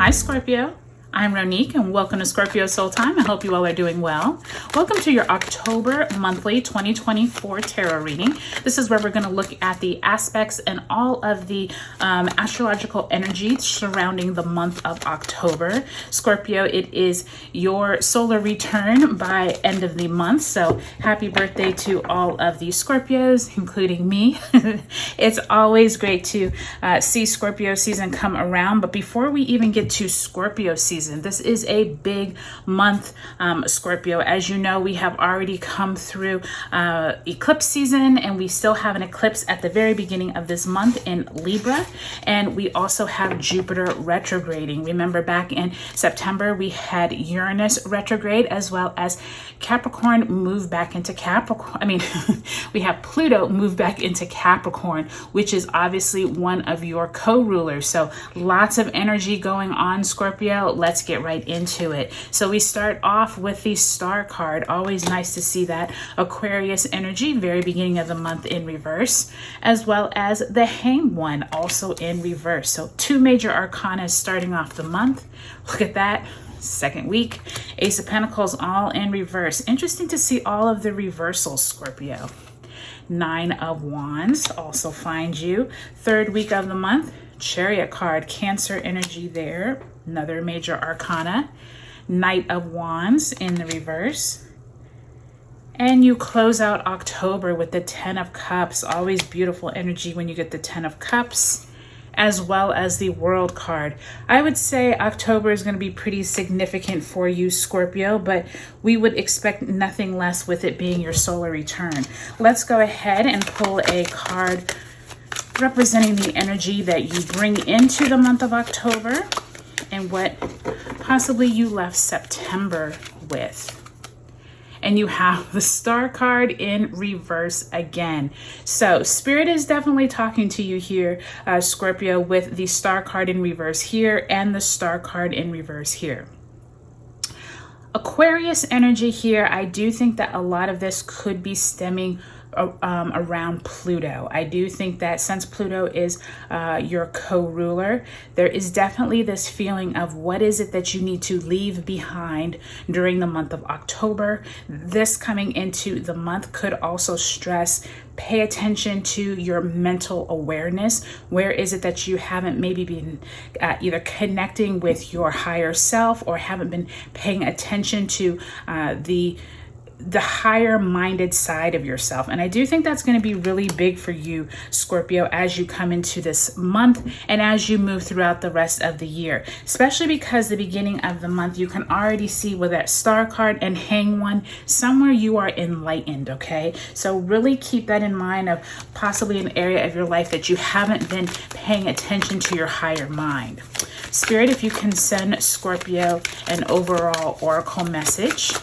Hi Scorpio, I'm Ronique and welcome to Scorpio Soul Time. I hope you all are doing well. Welcome to your October monthly 2024 tarot reading. This is where we're going to look at the aspects and all of the astrological energy surrounding the month of October. Scorpio, it is your solar return by end of the month. So happy birthday to all of the Scorpios, including me. It's always great to see Scorpio season come around. But before we even get to Scorpio season, this is a big month, Scorpio. As you know, we have already come through eclipse season, and we still have an eclipse at the very beginning of this month in Libra. And we also have Jupiter retrograding. Remember back in September, we had Uranus retrograde, as well as Capricorn move back into Capricorn. We have Pluto move back into Capricorn, which is obviously one of your co-rulers. So lots of energy going on, Scorpio. Let's get right into it. So we start off with the Star card. Always nice to see that Aquarius energy, very beginning of the month in reverse, as well as the Hanged One also in reverse. So two major arcana starting off the month. Look at that. Second week, Ace of Pentacles all in reverse. Interesting to see all of the reversals, Scorpio. Nine of Wands also finds you. Third week of the month, Chariot card, Cancer energy there. Another major arcana. Knight of Wands in the reverse. And you close out October with the Ten of Cups. Always beautiful energy when you get the Ten of Cups, as well as the World card. I would say October is going to be pretty significant for you, Scorpio, but we would expect nothing less with it being your solar return. Let's go ahead and pull a card representing the energy that you bring into the month of October and what possibly you left September with. And you have the Star card in reverse again. So Spirit is definitely talking to you here, Scorpio, with the Star card in reverse here and the Star card in reverse here. Aquarius energy here, I do think that a lot of this could be stemming around Pluto. I do think that since Pluto is your co-ruler, there is definitely this feeling of what is it that you need to leave behind during the month of October. This coming into the month could also stress, pay attention to your mental awareness. Where is it that you haven't maybe been either connecting with your higher self or haven't been paying attention to the higher minded side of yourself? And I do think that's going to be really big for you, Scorpio, as you come into this month and as you move throughout the rest of the year, especially because the beginning of the month, you can already see with that Star card and Hang One, somewhere you are enlightened. Okay. So really keep that in mind of possibly an area of your life that you haven't been paying attention to your higher mind. Spirit, if you can send Scorpio an overall oracle message.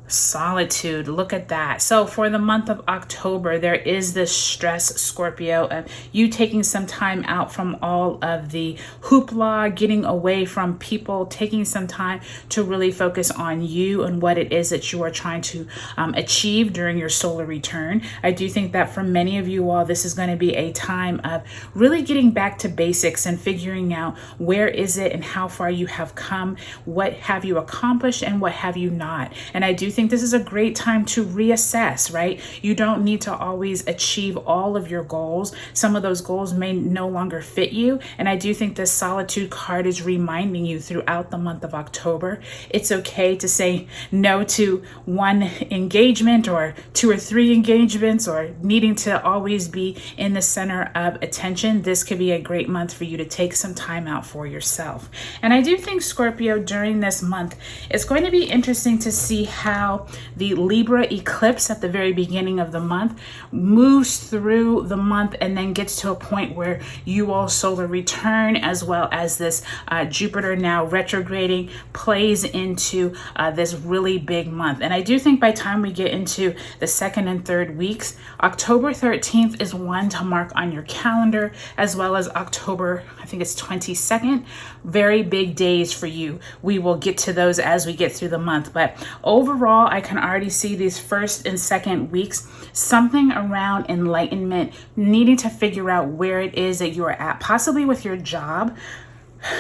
Solitude, look at that. So for the month of October, there is this stress, Scorpio, of you taking some time out from all of the hoopla, getting away from people, taking some time to really focus on you and what it is that you are trying to achieve during your solar return. I do think that for many of you all, this is going to be a time of really getting back to basics and figuring out where is it and how far you have come, what have you accomplished and what have you not. And I do think this is a great time to reassess, right? You don't need to always achieve all of your goals. Some of those goals may no longer fit you. And I do think this Solitude card is reminding you throughout the month of October, it's okay to say no to one engagement or two or three engagements or needing to always be in the center of attention. This could be a great month for you to take some time out for yourself. And I do think, Scorpio, during this month, it's going to be interesting to see how the Libra eclipse at the very beginning of the month moves through the month and then gets to a point where you all solar return, as well as this Jupiter now retrograding plays into this really big month. And I do think by the time we get into the second and third weeks, October 13th is one to mark on your calendar, as well as October, I think it's 22nd. Very big days for you. We will get to those as we get through the month. But overall, overall, I can already see these first and second weeks, something around enlightenment, needing to figure out where it is that you're at, possibly with your job,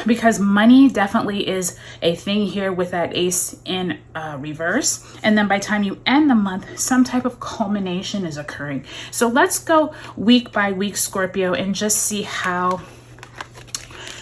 because money definitely is a thing here with that ace in reverse. And then by the time you end the month, some type of culmination is occurring. So let's go week by week, Scorpio, and just see how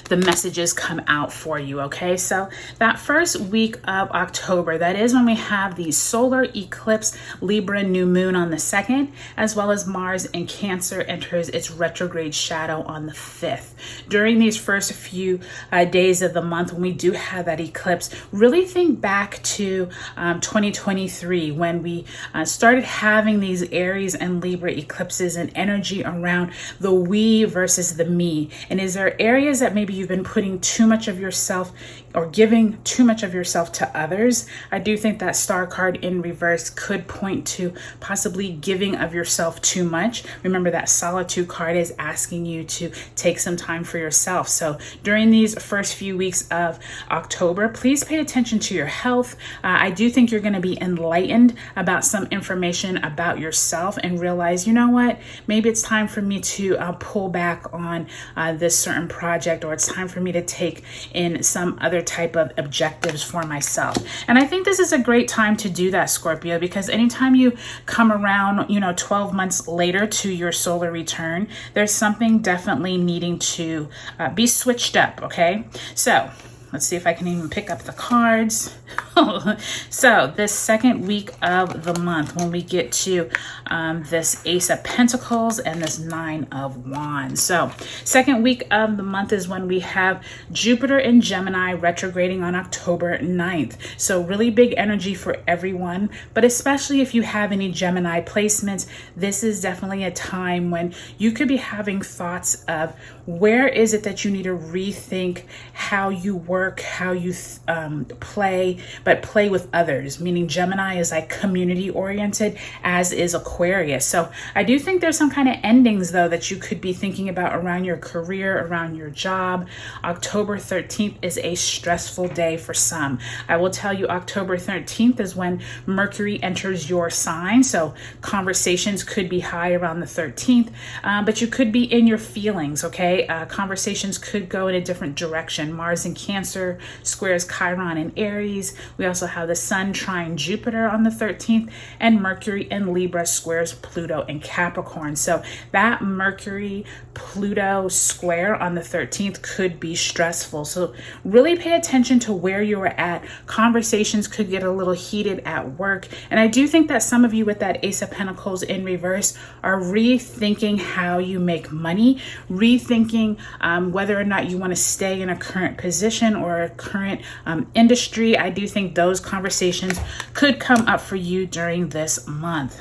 the messages come out for you. Okay, so that first week of October, that is when we have the solar eclipse, Libra new moon on the 2nd, as well as Mars in Cancer enters its retrograde shadow on the 5th. During these first few days of the month, when we do have that eclipse, really think back to 2023 when we started having these Aries and Libra eclipses and energy around the we versus the me. And is there areas that maybe you've been putting too much of yourself or giving too much of yourself to others? I do think that star card in reverse could point to possibly giving of yourself too much. Remember that solitude card is asking you to take some time for yourself. So during these first few weeks of October, please pay attention to your health. I do think you're going to be enlightened about some information about yourself and realize, you know what, maybe it's time for me to pull back on this certain project, or it's time for me to take in some other type of objectives for myself. And I think this is a great time to do that, Scorpio, because anytime you come around, 12 months later to your solar return, there's something definitely needing to be switched up. Okay, so let's see if I can even pick up the cards. So this second week of the month, when we get to this Ace of Pentacles and this Nine of Wands. So second week of the month is when we have Jupiter in Gemini retrograding on October 9th. So really big energy for everyone, but especially if you have any Gemini placements, this is definitely a time when you could be having thoughts of where is it that you need to rethink how you work, how you play, but play with others, meaning Gemini is like community oriented, as is Aquarius. So I do think there's some kind of endings though that you could be thinking about around your career, around your job. October 13th is a stressful day for some. I will tell you, October 13th is when Mercury enters your sign. So conversations could be high around the 13th, but you could be in your feelings. Okay. Conversations could go in a different direction. Mars in Cancer squares Chiron in Aries. We also have the Sun trine Jupiter on the 13th, and Mercury in Libra squares Pluto in Capricorn. So that Mercury Pluto square on the 13th could be stressful. So really pay attention to where you are at. Conversations could get a little heated at work. And I do think that some of you with that Ace of Pentacles in reverse are rethinking how you make money, rethinking whether or not you want to stay in a current position or a current industry. I do think those conversations could come up for you during this month.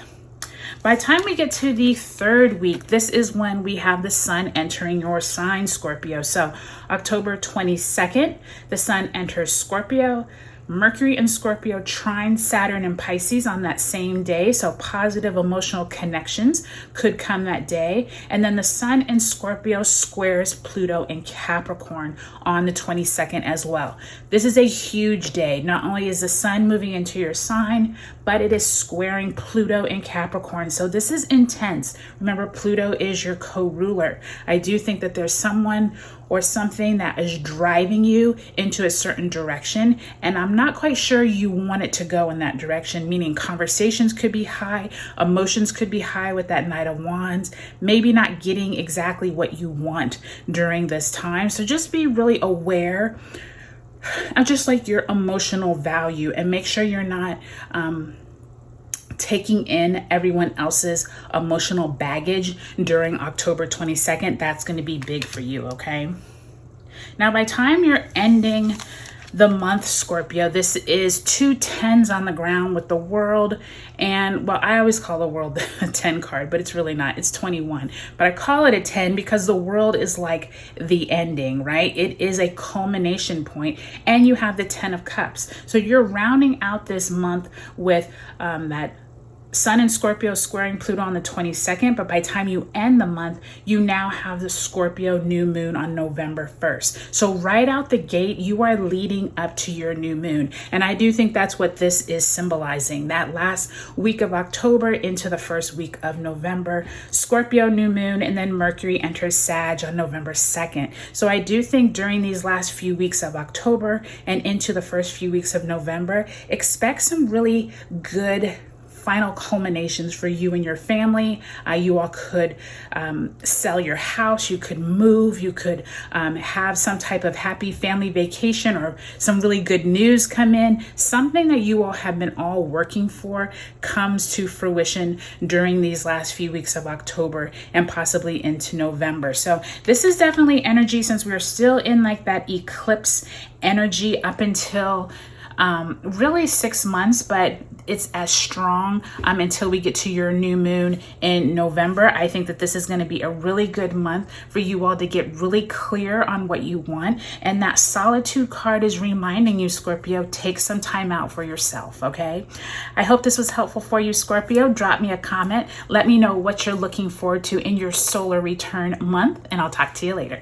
By the time we get to the third week, this is when we have the Sun entering your sign, Scorpio. So October 22nd, the Sun enters Scorpio. Mercury in Scorpio trine Saturn in Pisces on that same day. So positive emotional connections could come that day. And then the Sun in Scorpio squares Pluto in Capricorn on the 22nd as well. This is a huge day. Not only is the Sun moving into your sign, but it is squaring Pluto in Capricorn. So this is intense. Remember, Pluto is your co-ruler. I do think that there's someone or something that is driving you into a certain direction, and I'm not quite sure you want it to go in that direction, meaning conversations could be high, emotions could be high with that Knight of Wands, maybe not getting exactly what you want during this time. So just be really aware of just like your emotional value, and make sure you're not taking in everyone else's emotional baggage during October 22nd. That's going to be big for you, okay? Now, by the time you're ending the month, Scorpio, this is 2 10s on the ground with the World. And well, I always call the World a 10 card, but it's really not. It's 21. But I call it a 10 because the World is like the ending, right? It is a culmination point, and you have the 10 of Cups. So you're rounding out this month with that Sun in Scorpio squaring Pluto on the 22nd, but by the time you end the month, you now have the Scorpio new moon on November 1st. So right out the gate, you are leading up to your new moon. And I do think that's what this is symbolizing. That last week of October into the first week of November, Scorpio new moon, and then Mercury enters Sag on November 2nd. So I do think during these last few weeks of October and into the first few weeks of November, expect some really good final culminations for you and your family. You all could sell your house, you could move, you could have some type of happy family vacation or some really good news come in. Something that you all have been all working for comes to fruition during these last few weeks of October and possibly into November. So this is definitely energy, since we're still in like that eclipse energy up until really 6 months, but it's as strong until we get to your new moon in November. I think that this is going to be a really good month for you all to get really clear on what you want. And that solitude card is reminding you, Scorpio, take some time out for yourself, okay? I hope this was helpful for you, Scorpio. Drop me a comment. Let me know what you're looking forward to in your solar return month, and I'll talk to you later.